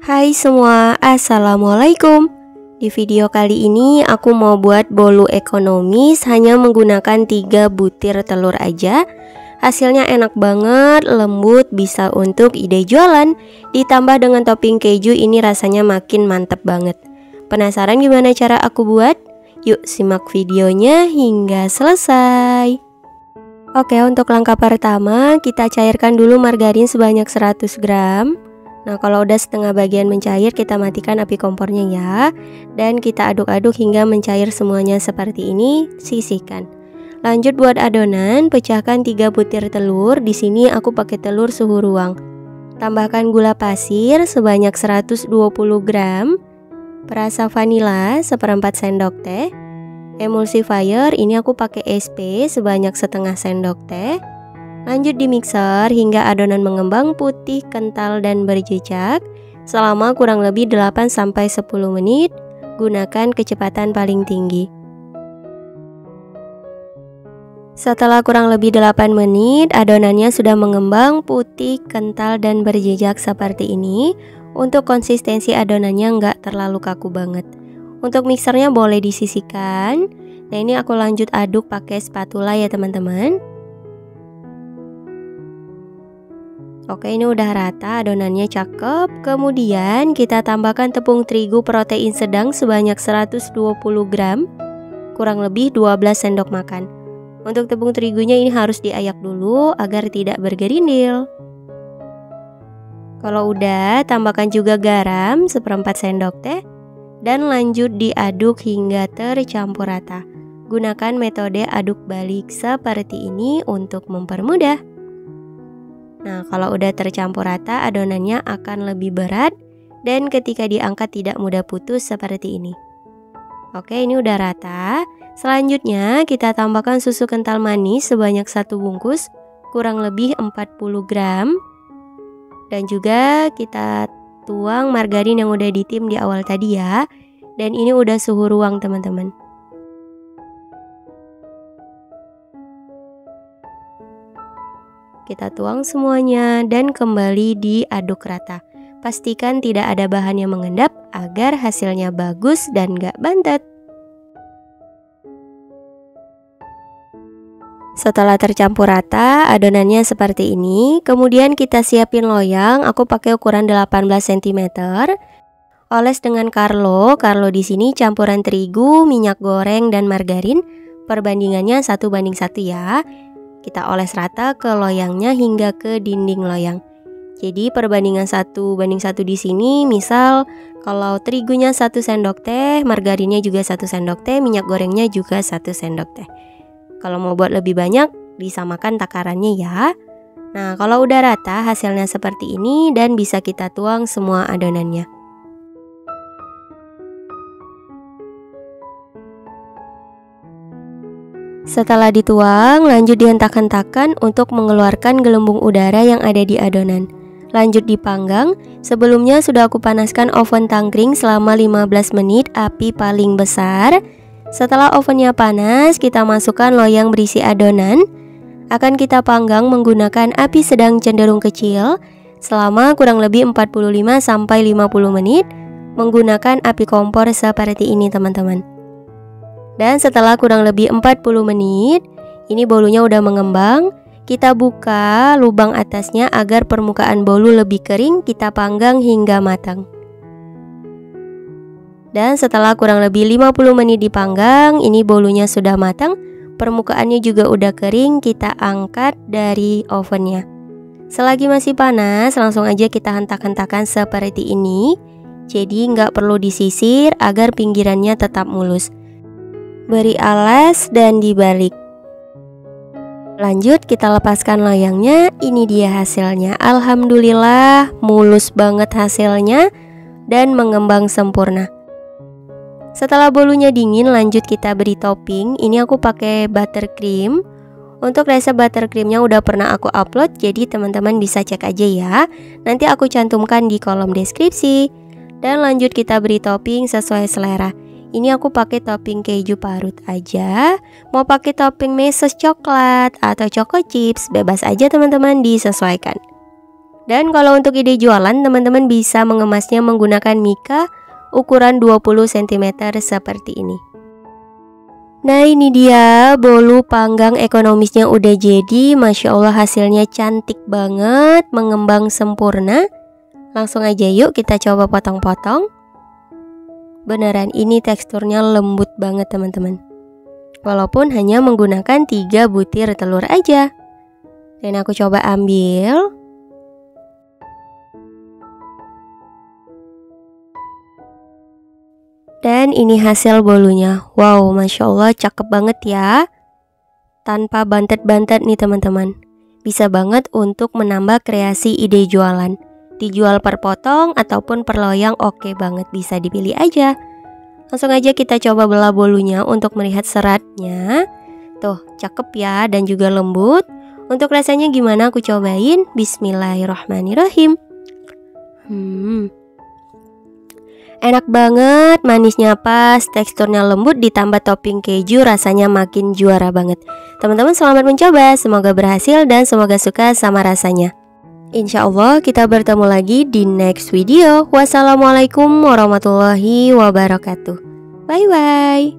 Hai semua, assalamualaikum. Di video kali ini aku mau buat bolu ekonomis hanya menggunakan 3 butir telur aja. Hasilnya enak banget, lembut, bisa untuk ide jualan. Ditambah dengan topping keju, ini rasanya makin mantep banget. Penasaran gimana cara aku buat? Yuk simak videonya hingga selesai. Oke, untuk langkah pertama kita cairkan dulu margarin sebanyak 100 gram. Nah, kalau udah setengah bagian mencair, kita matikan api kompornya ya. Dan kita aduk-aduk hingga mencair semuanya seperti ini, sisihkan. Lanjut buat adonan, pecahkan 3 butir telur. Di sini aku pakai telur suhu ruang. Tambahkan gula pasir sebanyak 120 gram. Perasa vanila seperempat sendok teh. Emulsifier, ini aku pakai SP sebanyak setengah sendok teh. Lanjut di mixer hingga adonan mengembang putih, kental, dan berjejak selama kurang lebih 8-10 menit. Gunakan kecepatan paling tinggi. Setelah kurang lebih 8 menit, adonannya sudah mengembang putih, kental, dan berjejak seperti ini. Untuk konsistensi adonannya nggak terlalu kaku banget. Untuk mixernya boleh disisihkan. Nah, ini aku lanjut aduk pakai spatula ya teman-teman. Oke, ini udah rata, adonannya cakep. Kemudian kita tambahkan tepung terigu protein sedang sebanyak 120 gram, kurang lebih 12 sendok makan. Untuk tepung terigunya ini harus diayak dulu agar tidak bergerindil. Kalau udah, tambahkan juga garam seperempat sendok teh dan lanjut diaduk hingga tercampur rata. Gunakan metode aduk balik seperti ini untuk mempermudah. Nah, kalau udah tercampur rata, adonannya akan lebih berat dan ketika diangkat tidak mudah putus seperti ini. Oke, ini udah rata. Selanjutnya kita tambahkan susu kental manis sebanyak 1 bungkus, kurang lebih 40 gram. Dan juga kita tuang margarin yang udah ditim di awal tadi ya. Dan ini udah suhu ruang teman-teman. Kita tuang semuanya dan kembali diaduk rata. Pastikan tidak ada bahan yang mengendap agar hasilnya bagus dan gak bantet. Setelah tercampur rata, adonannya seperti ini. Kemudian kita siapin loyang, aku pakai ukuran 18 cm. Oles dengan Carlo di sini campuran terigu, minyak goreng, dan margarin. Perbandingannya 1:1 ya. Kita oles rata ke loyangnya hingga ke dinding loyang. Jadi perbandingan 1:1 di sini, misal kalau terigunya 1 sendok teh, margarinnya juga 1 sendok teh, minyak gorengnya juga 1 sendok teh. Kalau mau buat lebih banyak, disamakan takarannya ya. Nah, kalau udah rata hasilnya seperti ini dan bisa kita tuang semua adonannya. Setelah dituang, lanjut dihentak-hentakan untuk mengeluarkan gelembung udara yang ada di adonan. Lanjut dipanggang. Sebelumnya sudah aku panaskan oven tangkring selama 15 menit, api paling besar. Setelah ovennya panas, kita masukkan loyang berisi adonan. Akan kita panggang menggunakan api sedang cenderung kecil selama kurang lebih 45-50 menit menggunakan api kompor seperti ini teman-teman. Dan setelah kurang lebih 40 menit, ini bolunya udah mengembang. Kita buka lubang atasnya agar permukaan bolu lebih kering, kita panggang hingga matang. Dan setelah kurang lebih 50 menit dipanggang, ini bolunya sudah matang. Permukaannya juga udah kering, kita angkat dari ovennya. Selagi masih panas, langsung aja kita hentak-hentakan seperti ini. Jadi nggak perlu disisir agar pinggirannya tetap mulus. Beri alas dan dibalik. Lanjut kita lepaskan loyangnya. Ini dia hasilnya. Alhamdulillah mulus banget hasilnya dan mengembang sempurna. Setelah bolunya dingin, lanjut kita beri topping. Ini aku pakai buttercream. Untuk resep buttercreamnya udah pernah aku upload, jadi teman-teman bisa cek aja ya. Nanti aku cantumkan di kolom deskripsi. Dan lanjut kita beri topping sesuai selera. Ini aku pakai topping keju parut aja. Mau pakai topping meses coklat atau choco chips, bebas aja teman-teman, disesuaikan. Dan kalau untuk ide jualan, teman-teman bisa mengemasnya menggunakan mika ukuran 20 cm seperti ini. Nah, ini dia bolu panggang ekonomisnya udah jadi. Masya Allah, hasilnya cantik banget, mengembang sempurna. Langsung aja yuk kita coba potong-potong. Beneran ini teksturnya lembut banget teman-teman. Walaupun hanya menggunakan 3 butir telur aja. Dan aku coba ambil. Dan ini hasil bolunya. Wow, Masya Allah, cakep banget ya. Tanpa bantet-bantet nih teman-teman. Bisa banget untuk menambah kreasi ide jualan. Dijual per potong ataupun per loyang, oke banget, bisa dipilih aja. Langsung aja kita coba belah bolunya untuk melihat seratnya. Tuh, cakep ya dan juga lembut. Untuk rasanya gimana aku cobain. Bismillahirrahmanirrahim. Enak banget, manisnya pas, teksturnya lembut, ditambah topping keju, rasanya makin juara banget. Teman-teman selamat mencoba, semoga berhasil dan semoga suka sama rasanya. Insya Allah kita bertemu lagi di next video. Wassalamualaikum warahmatullahi wabarakatuh. Bye bye.